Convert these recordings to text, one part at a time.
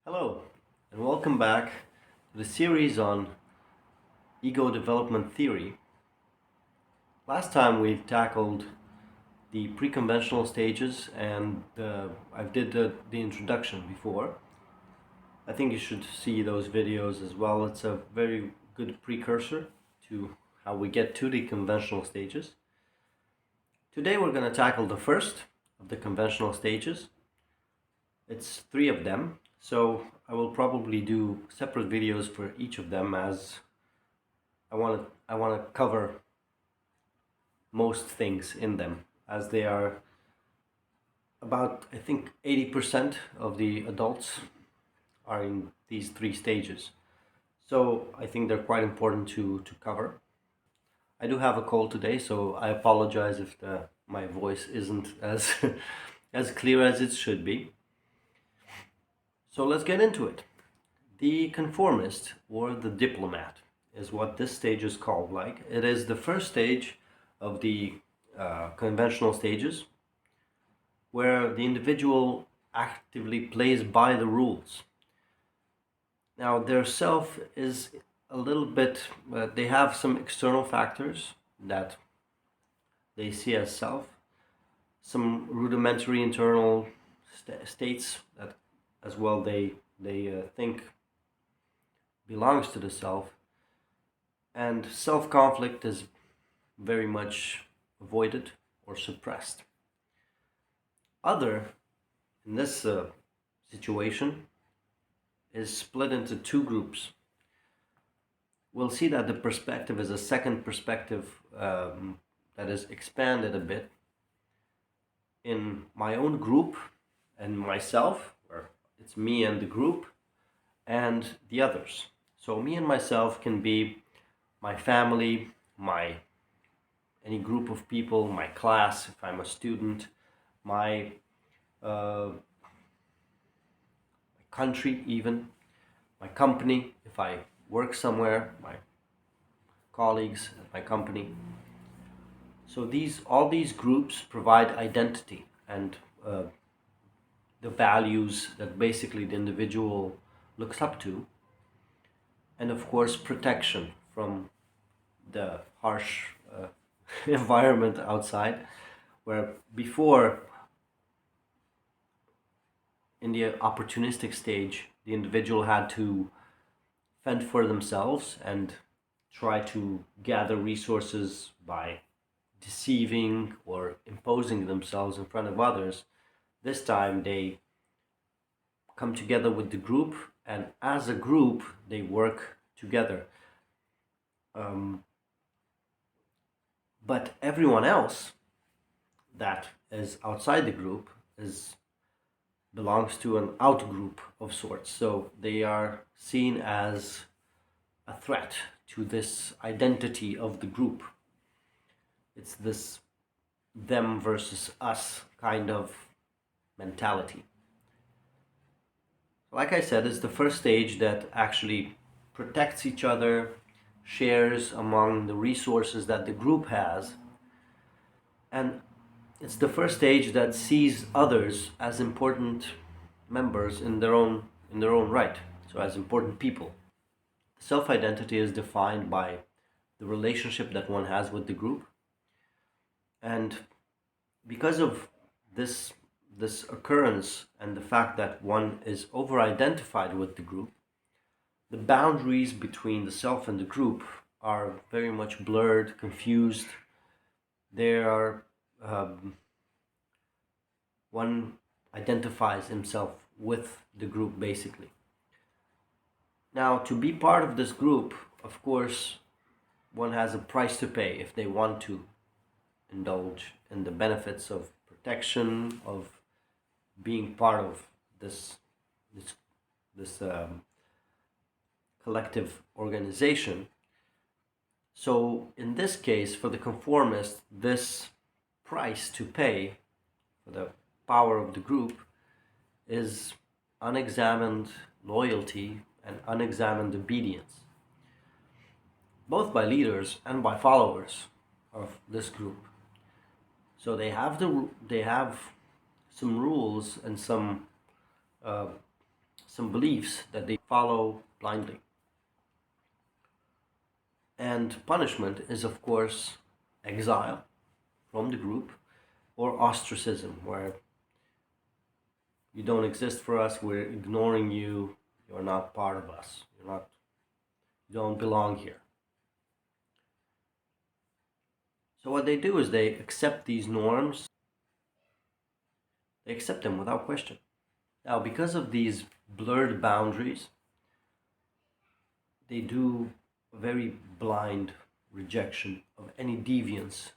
Hello, and welcome back to the series on ego development theory. Last time we tackled the pre-conventional stages, and I did the introduction before. I think you should see those videos as well. It's a very good precursor to how we get to the conventional stages. Today we're going to tackle the first of the conventional stages. It's three of them, so I will probably do separate videos for each of them, as I want to cover most things in them, as they are about, I think, 80% of the adults are in these three stages. So I think they're quite important to cover. I do have a cold today, so I apologize if my voice isn't as as clear as it should be. So let's get into it. The conformist, or the diplomat, is what this stage is called. Like, it is the first stage of the conventional stages, where the individual actively plays by the rules. Now, their self is a little bit, they have some external factors that they see as self, some rudimentary internal states that as well they think belongs to the self, and self-conflict is very much avoided or suppressed. Other, in this situation, is split into two groups. We'll see that the perspective is a second perspective that is expanded a bit in my own group and myself, or it's me and the group, and the others. So me and myself can be my family, my any group of people, my class if I'm a student, my country, even my company if I work somewhere, my colleagues at my company. So all these groups provide identity and the values that basically the individual looks up to, and of course protection from the harsh environment outside, where before, in the opportunistic stage, the individual had to fend for themselves and try to gather resources by deceiving or imposing themselves in front of others. This time they come together with the group, and as a group they work together. But everyone else that is outside the group belongs to an out group of sorts, so they are seen as a threat to this identity of the group. It's this them versus us kind of mentality. Like I said, it's the first stage that actually protects each other, shares among the resources that the group has, and it's the first stage that sees others as important members in their own right, so as important people. Self-identity is defined by the relationship that one has with the group, and because of this occurrence and the fact that one is over-identified with the group, the boundaries between the self and the group are very much blurred, confused. There are one identifies himself with the group, basically. Now, to be part of this group, of course, one has a price to pay if they want to indulge in the benefits of protection, of being part of this collective organization. So in this case, for the conformist, this price to pay for the power of the group is unexamined loyalty and unexamined obedience, both by leaders and by followers of this group. So they have some rules and some some beliefs that they follow blindly. And punishment is, of course, exile from the group or ostracism, where you don't exist for us, we're ignoring you, you're not part of us, you don't belong here. So what they do is they accept these norms, they accept them without question. Now, because of these blurred boundaries, they do a very blind rejection of any deviance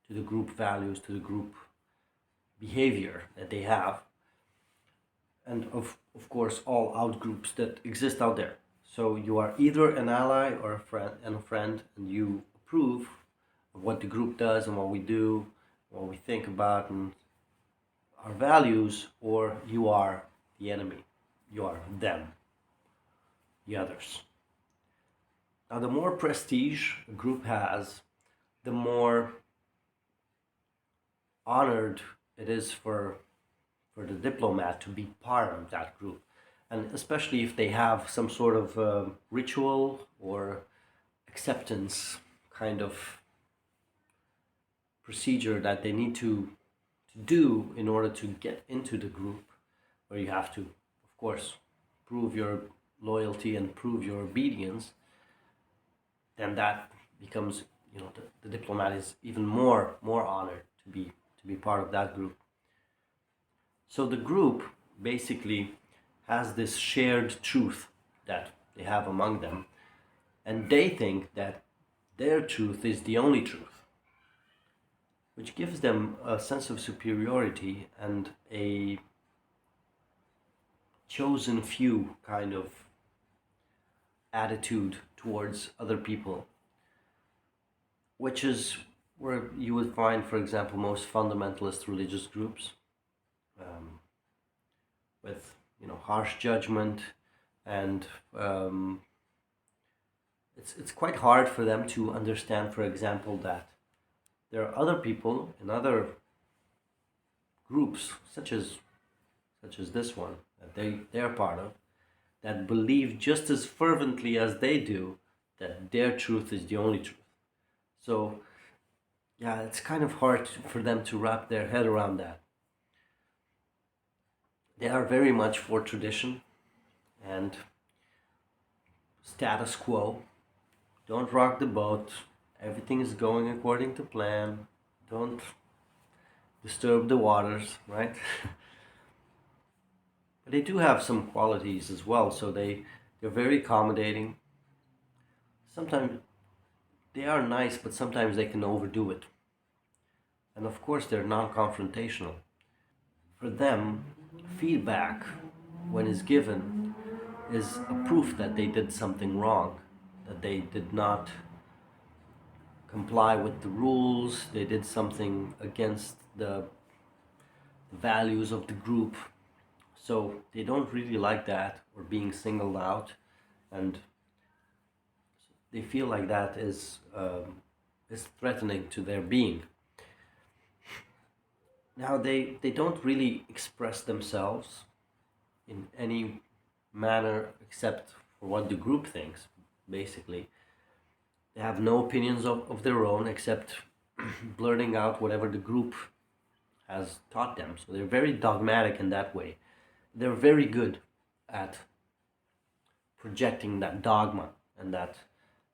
to the group values, to the group behavior that they have, and of course all outgroups that exist out there. So you are either an ally or a friend, and you approve of what the group does and what we do, what we think about, and our values, or you are the enemy. You are them, the others. Now, the more prestige a group has, the more honored it is for the diplomat to be part of that group. And especially if they have some sort of ritual or acceptance kind of procedure that they need to do in order to get into the group, where you have to, of course, prove your loyalty and prove your obedience, then that becomes, the diplomat is even more honored to be part of that group. So the group basically has this shared truth that they have among them, and they think that their truth is the only truth, which gives them a sense of superiority and a chosen few kind of attitude towards other people, which is where you would find, for example, most fundamentalist religious groups, with harsh judgment, and it's quite hard for them to understand, for example, that there are other people in other groups, such as this one that they're part of, that believe just as fervently as they do that their truth is the only truth. So yeah, it's kind of hard for them to wrap their head around that. They are very much for tradition and status quo. Don't rock the boat. Everything is going according to plan. Don't disturb the waters, right? But they do have some qualities as well. So they're very accommodating. Sometimes they are nice, but sometimes they can overdo it. And of course, they're non-confrontational. For them, feedback, when is given, is a proof that they did something wrong, that they did not comply with the rules, they did something against the values of the group. So they don't really like that, or being singled out, and they feel like that is threatening to their being. Now they don't really express themselves in any manner except for what the group thinks, basically. They have no opinions of their own except blurting out whatever the group has taught them. So they're very dogmatic in that way. They're very good at projecting that dogma and that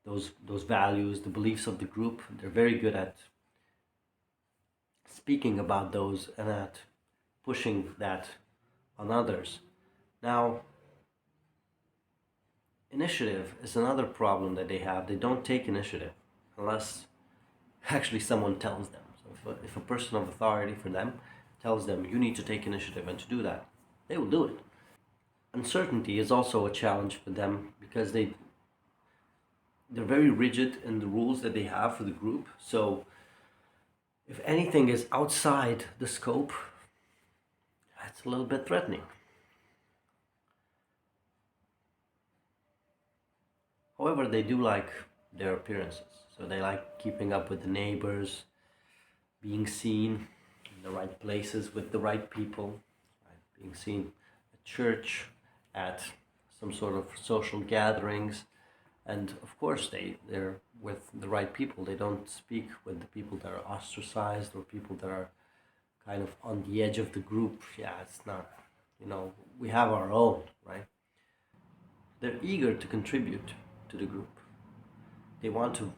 those values, the beliefs of the group. They're very good at speaking about those and at pushing that on others. Now, initiative is another problem that they have. They don't take initiative unless actually someone tells them. So if a person of authority for them tells them, you need to take initiative, and to do that, they will do it. Uncertainty is also a challenge for them because they're very rigid in the rules that they have for the group. So if anything is outside the scope, that's a little bit threatening. However, they do like their appearances. So they like keeping up with the neighbors, being seen in the right places with the right people, right? Being seen at church at some sort of social gatherings, and of course they're with the right people. They don't speak with the people that are ostracized or people that are kind of on the edge of the group. Yeah, it's not, we have our own, right? They're eager to contribute to the group. They want to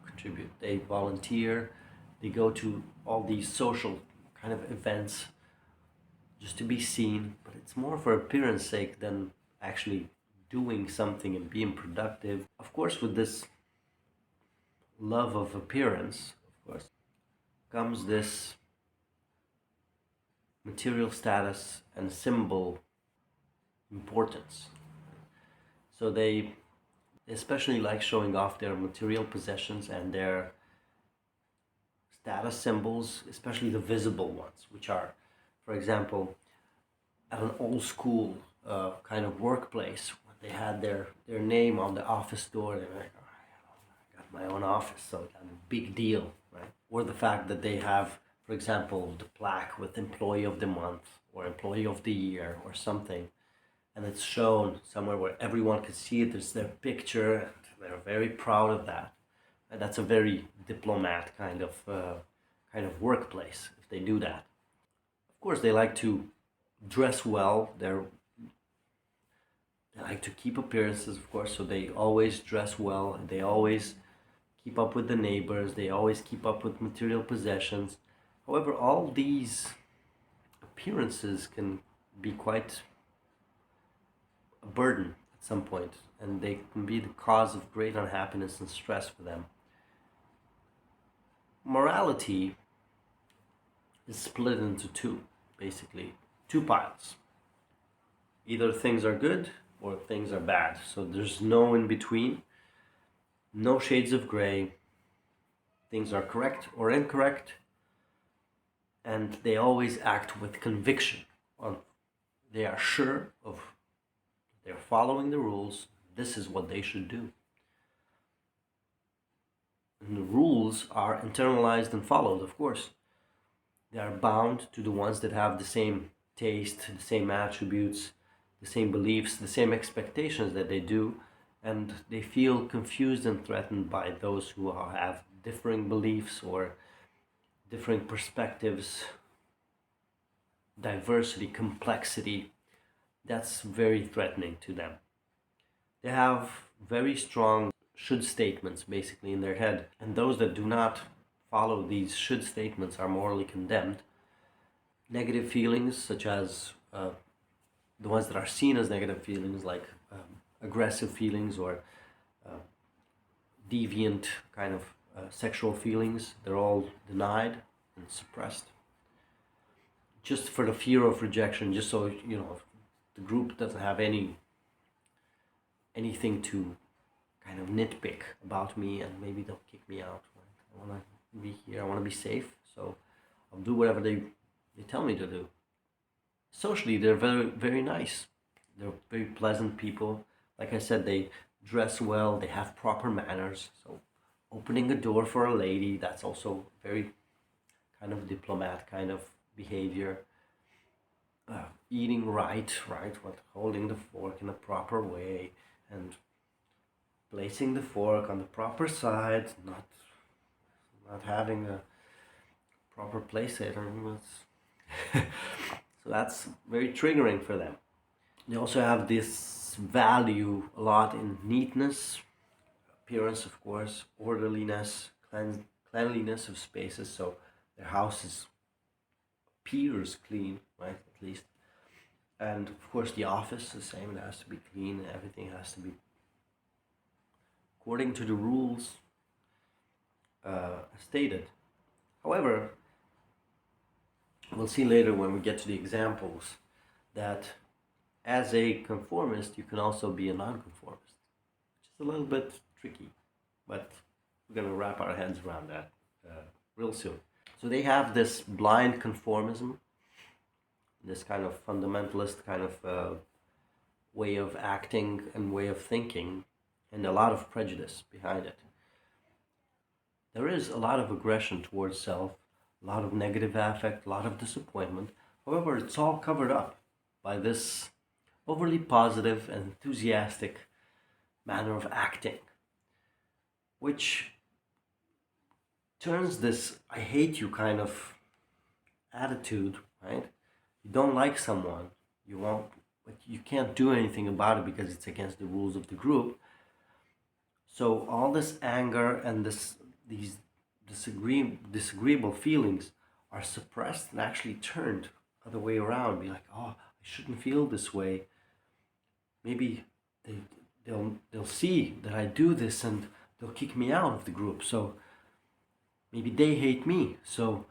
contribute. They volunteer. They go to all these social kind of events just to be seen, but it's more for appearance sake than actually doing something and being productive. Of course, with this love of appearance, of course, comes this material status and symbol importance. So they especially like showing off their material possessions and their status symbols, especially the visible ones, which are, for example, at an old school kind of workplace, they had their name on the office door. They're like, oh, I got my own office, so I'm a big deal, right? Or the fact that they have, for example, the plaque with Employee of the Month or Employee of the Year or something, and it's shown somewhere where everyone can see it. There's their picture, and they're very proud of that. And that's a very diplomat kind of workplace if they do that. Of course, they like to dress well. They like to keep appearances, of course, so they always dress well. They always keep up with the neighbors. They always keep up with material possessions. However, all these appearances can be quite a burden at some point, and they can be the cause of great unhappiness and stress for them. Morality is split into two, basically, two piles. Either things are good or things are bad. So there's no in between, no shades of gray. Things are correct or incorrect, and they always act with conviction. They are sure of they're following the rules. This is what they should do. And the rules are internalized and followed, of course. They are bound to the ones that have the same taste, the same attributes, the same beliefs, the same expectations that they do, and they feel confused and threatened by those who have differing beliefs or differing perspectives, diversity, complexity. That's very threatening to them. They have very strong should statements basically in their head, and those that do not follow these should statements are morally condemned. Negative feelings, such as the ones that are seen as negative feelings, like aggressive feelings or deviant kind of sexual feelings, they're all denied and suppressed. Just for the fear of rejection, just so the group doesn't have anything to kind of nitpick about me, and maybe they'll kick me out. Right? I want to be here. I want to be safe, so I'll do whatever they tell me to do. Socially, they're very, very nice. They're very pleasant people. Like I said, they dress well. They have proper manners. So opening a door for a lady, that's also very kind of diplomat kind of behavior. Eating right, with holding the fork in a proper way and placing the fork on the proper side, not having a proper place it. So that's very triggering for them. They also have this value a lot in neatness, appearance, of course, orderliness, cleanliness of spaces. So their house appears clean, right? At least. And of course, the office, the same. It has to be clean. Everything has to be according to the rules stated. However, we'll see later when we get to the examples that as a conformist, you can also be a non-conformist, which is a little bit tricky, but we're going to wrap our heads around that real soon. So they have this blind conformism, this kind of fundamentalist kind of way of acting and way of thinking, and a lot of prejudice behind it. There is a lot of aggression towards self, a lot of negative affect, a lot of disappointment. However, it's all covered up by this overly positive and enthusiastic manner of acting, which turns this "I hate you" kind of attitude, right? You don't like someone, you won't, but you can't do anything about it because it's against the rules of the group. So all this anger and these disagreeable feelings are suppressed and actually turned other way around. Be like, oh, I shouldn't feel this way. Maybe they they'll see that I do this and they'll kick me out of the group. So maybe they hate me. So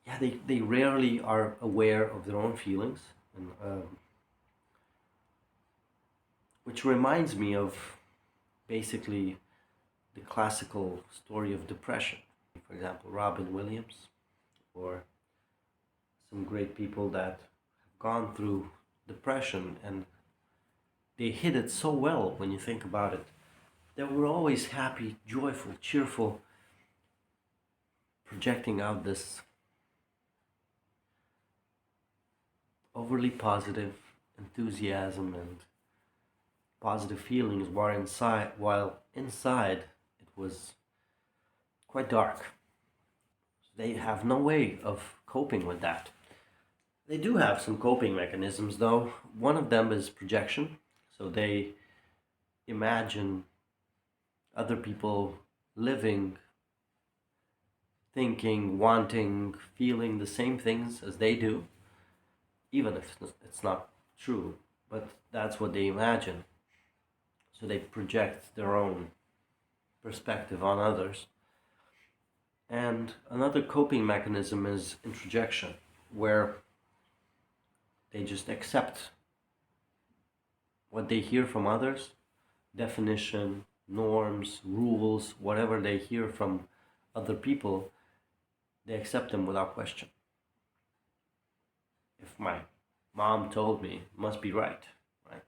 yeah, they rarely are aware of their own feelings, and which reminds me of basically the classical story of depression. For example, Robin Williams, or some great people that have gone through depression, and they hid it so well when you think about it. They were always happy, joyful, cheerful, projecting out this overly positive enthusiasm and positive feelings, while inside it was quite dark. They have no way of coping with that. They do have some coping mechanisms, though. One of them is projection. So they imagine other people living, thinking, wanting, feeling the same things as they do, even if it's not true. But that's what they imagine. So they project their own perspective on others. And another coping mechanism is introjection, where they just accept what they hear from others, definition, norms, rules, whatever they hear from other people, they accept them without question. If my mom told me, it must be right, right?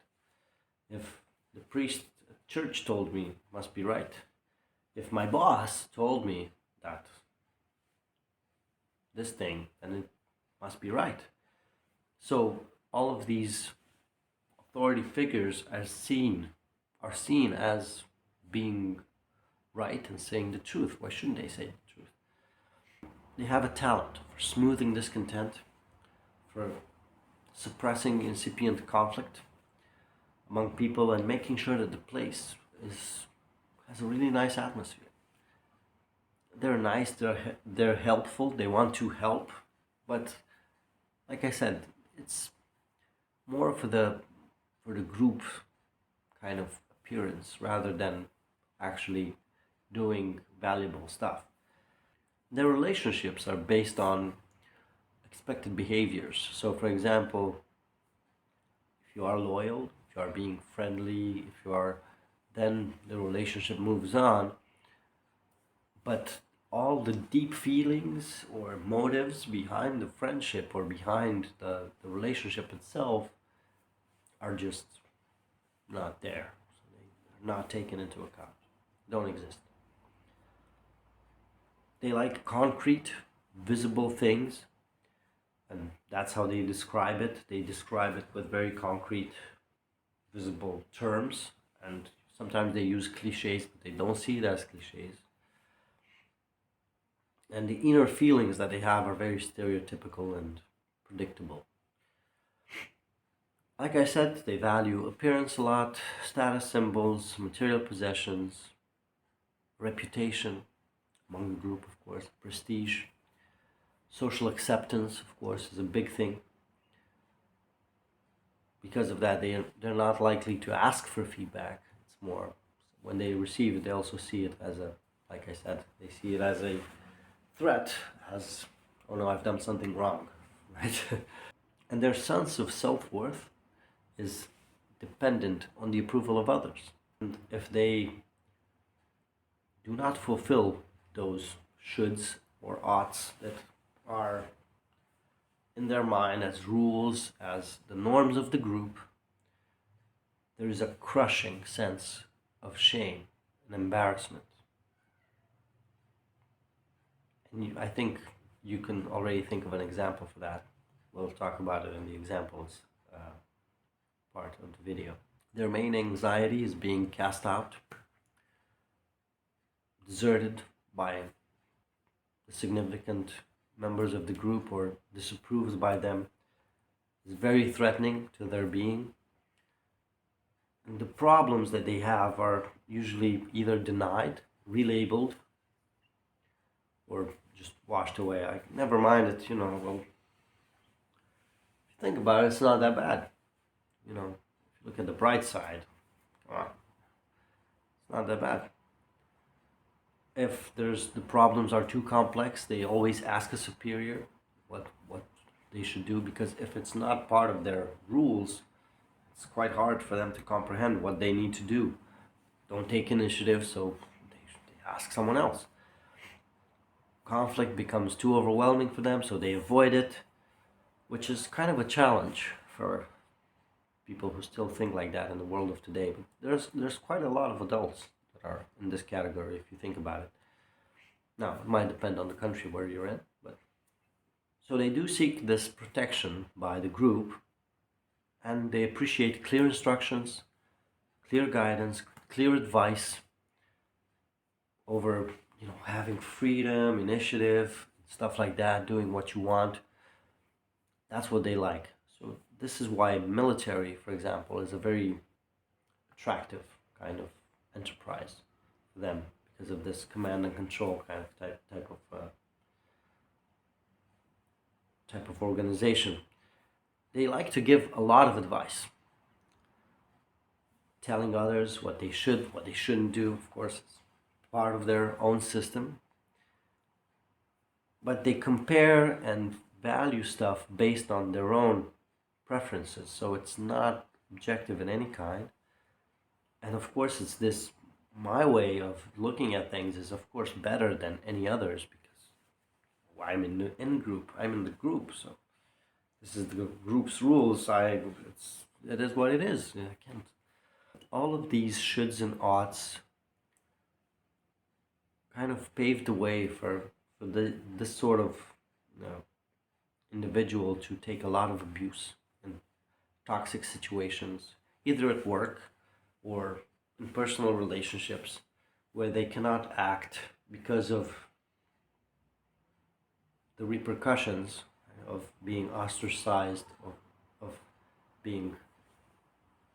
If the priest at church told me, it must be right. If my boss told me that this thing, then it must be right. So all of these authority figures are seen as being right and saying the truth. Why shouldn't they say the truth? They have a talent for smoothing discontent, for suppressing incipient conflict among people, and making sure that the place has a really nice atmosphere. They're nice, they're helpful, they want to help, but like I said, it's more for the group kind of appearance rather than actually doing valuable stuff. Their relationships are based on expected behaviors. So, for example, if you are loyal, if you are being friendly, if you are, then the relationship moves on. But all the deep feelings or motives behind the friendship or behind the relationship itself are just not there. So they're not taken into account, don't exist. They like concrete, visible things, and that's how they describe it. They describe it with very concrete, visible terms, and sometimes they use cliches, but they don't see it as cliches. And the inner feelings that they have are very stereotypical and predictable. Like I said, they value appearance a lot, status symbols, material possessions, reputation among the group, of course, prestige. Social acceptance, of course, is a big thing. Because of that, they're not likely to ask for feedback. It's more when they receive it, they also see it as a, like I said, they see it as a threat, as, oh no, I've done something wrong, right? And their sense of self-worth is dependent on the approval of others. And if they do not fulfill those shoulds or oughts that are in their mind as rules, as the norms of the group, there is a crushing sense of shame and embarrassment. And I think you can already think of an example for that. We'll talk about it in the examples part of the video. Their main anxiety is being cast out, deserted by the significant members of the group or disapproved by them. Is very threatening to their being. And the problems that they have are usually either denied, relabeled, or just washed away. I never mind it, well, if you think about it, it's not that bad. If you look at the bright side, come on, it's not that bad. If the problems are too complex, they always ask a superior what they should do, because if it's not part of their rules, it's quite hard for them to comprehend what they need to do. Don't take initiative, so they ask someone else. Conflict becomes too overwhelming for them, so they avoid it, which is kind of a challenge for people who still think like that in the world of today. But there's quite a lot of adults that are in this category, if you think about it. Now, it might depend on the country where you're in, but so they do seek this protection by the group, and they appreciate clear instructions, clear guidance, clear advice over, having freedom, initiative, stuff like that, doing what you want. That's what they like. So this is why military, for example, is a very attractive kind of enterprise for them, because of this command and control kind of type of organization. They like to give a lot of advice, telling others what they should, what they shouldn't do. Of course, it's part of their own system. But they compare and value stuff based on their own preferences. So it's not objective in any kind. And of course, it's this, my way of looking at things is of course better than any others, because I'm in the in-group, I'm in the group, so this is the group's rules. It is what it is. I can't. All of these shoulds and oughts kind of paved the way for this sort of individual to take a lot of abuse in toxic situations, either at work or in personal relationships, where they cannot act because of the repercussions of being ostracized, of being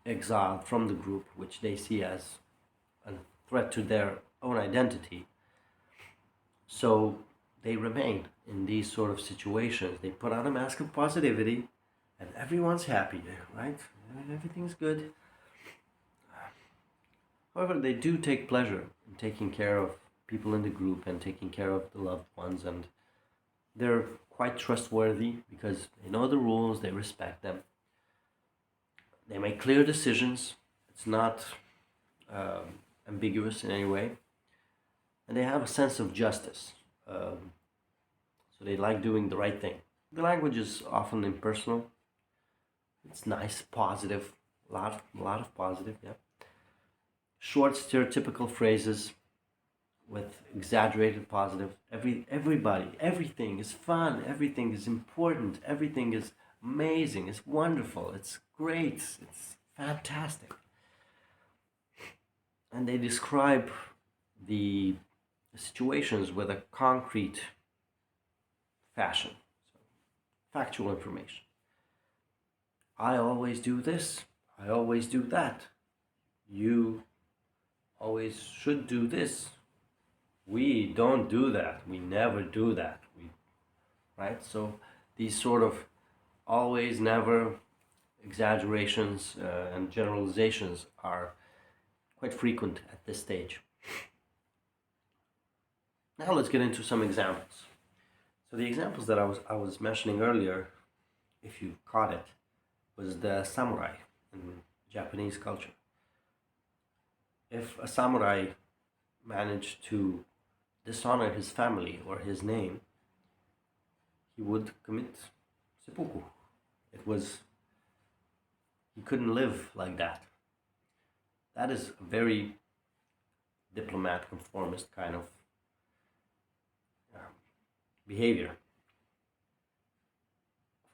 exiled from the group, which they see as a threat to their own identity. So they remain in these sort of situations. They put on a mask of positivity and everyone's happy, right? Everything's good. However, they do take pleasure in taking care of people in the group and taking care of the loved ones, and they're quite trustworthy because they know the rules, they respect them. They make clear decisions. It's not ambiguous in any way. And they have a sense of justice. So they like doing the right thing. The language is often impersonal. It's nice, positive, a lot of positive, yeah. Short, stereotypical phrases with exaggerated positive. Everybody, everything is fun, everything is important, everything is amazing, it's wonderful, it's great, it's fantastic. And they describe the situations with a concrete fashion, so factual information. I always do this, I always do that. You always should do this. We don't do that. We never do that. Right? So these sort of always, never exaggerations and generalizations are quite frequent at this stage. Now let's get into some examples. So the examples that I was mentioning earlier, if you caught it, was the samurai in Japanese culture. If a samurai managed to dishonor his family or his name, he would commit seppuku. He couldn't live like that. That is a very diplomat, conformist kind of behavior.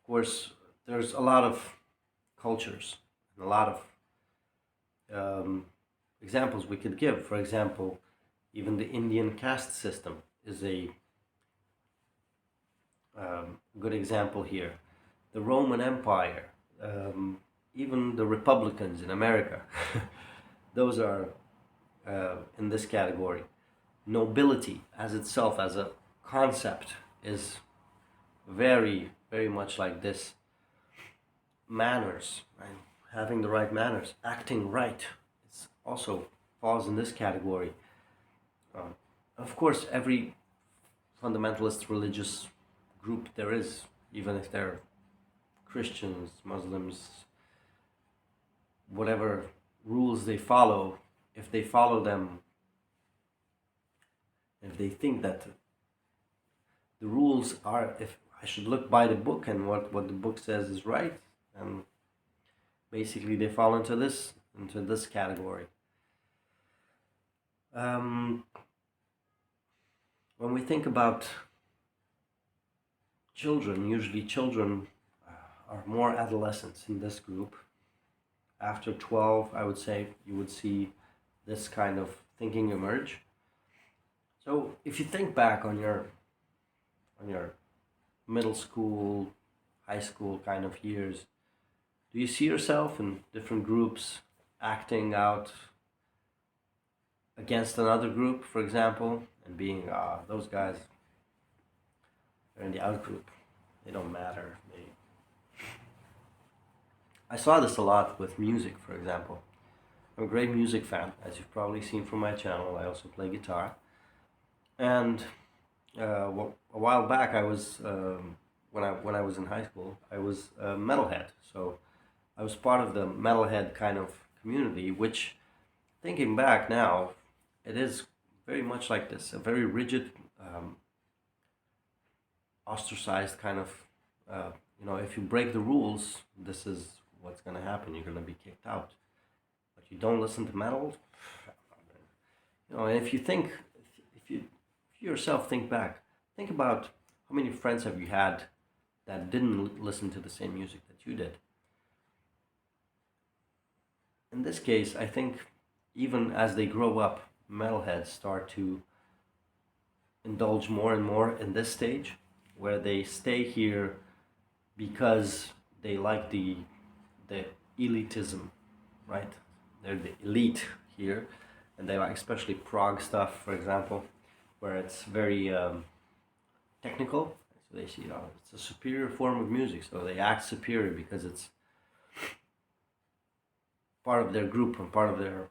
Of course, there's a lot of cultures And a lot of examples we could give. For example, even the Indian caste system is a good example here. The Roman Empire, even the Republicans in America, those are in this category. Nobility as itself, as a concept, is very, very much like this. Manners, right? Having the right manners, acting right, it's also falls in this category. Of course, every fundamentalist religious group there is, even if they're Christians, Muslims, whatever rules they follow, if they follow them, if they think that the rules are, if I should look by the book and what the book says is right, and basically they fall into this category. When we think about children, usually children are more adolescents in this group. After 12, I would say, you would see this kind of thinking emerge. So if you think back on your middle school, high school kind of years, do you see yourself in different groups acting out against another group, for example, and being, those guys, they're in the out group, they don't matter. I saw this a lot with music, for example. I'm a great music fan, as you've probably seen from my channel. I also play guitar. And a while back, I was when I was in high school, I was a metalhead. So I was part of the metalhead kind of community, which, thinking back now, it is very much like this, a very rigid, ostracized kind of, if you break the rules, this is what's going to happen. You're going to be kicked out. But you don't listen to metal, and if you think, if you yourself think back, think about how many friends have you had that didn't listen to the same music that you did. In this case, I think even as they grow up, metalheads start to indulge more and more in this stage, where they stay here because they like the elitism, right? They're the elite here, and they like especially prog stuff, for example, where it's very technical. So they see, it's a superior form of music, so they act superior because it's part of their group and part of their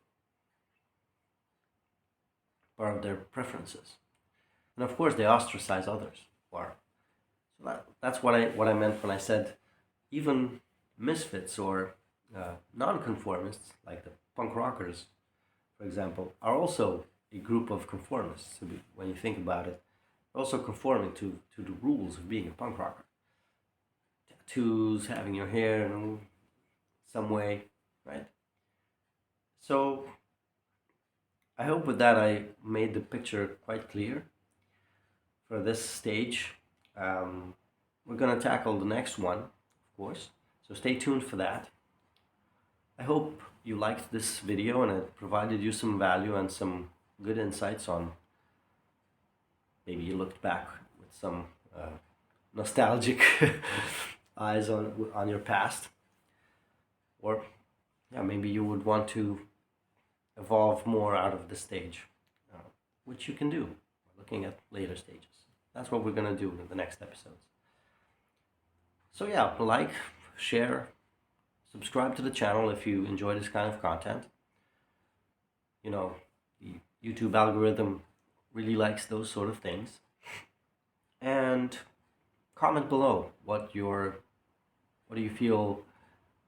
preferences. And of course, they ostracize others. So that's what I meant when I said even misfits or non-conformists, like the punk rockers, for example, are also a group of conformists. So when you think about it, also conforming to the rules of being a punk rocker. Tattoos, having your hair in some way, right? So I hope with that I made the picture quite clear for this stage. We're going to tackle the next one, of course, so stay tuned for that. I hope you liked this video and it provided you some value and some good insights on, maybe you looked back with some nostalgic eyes on your past, or maybe you would want to evolve more out of this stage, which you can do looking at later stages. That's what we're going to do in the next episodes. So like, share, subscribe to the channel if you enjoy this kind of content. The YouTube algorithm really likes those sort of things. And comment below what do you feel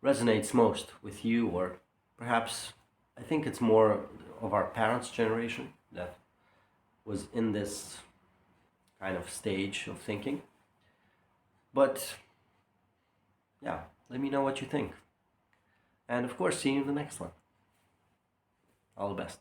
resonates most with you, or perhaps I think it's more of our parents' generation that was in this kind of stage of thinking. But let me know what you think. And of course, see you in the next one. All the best.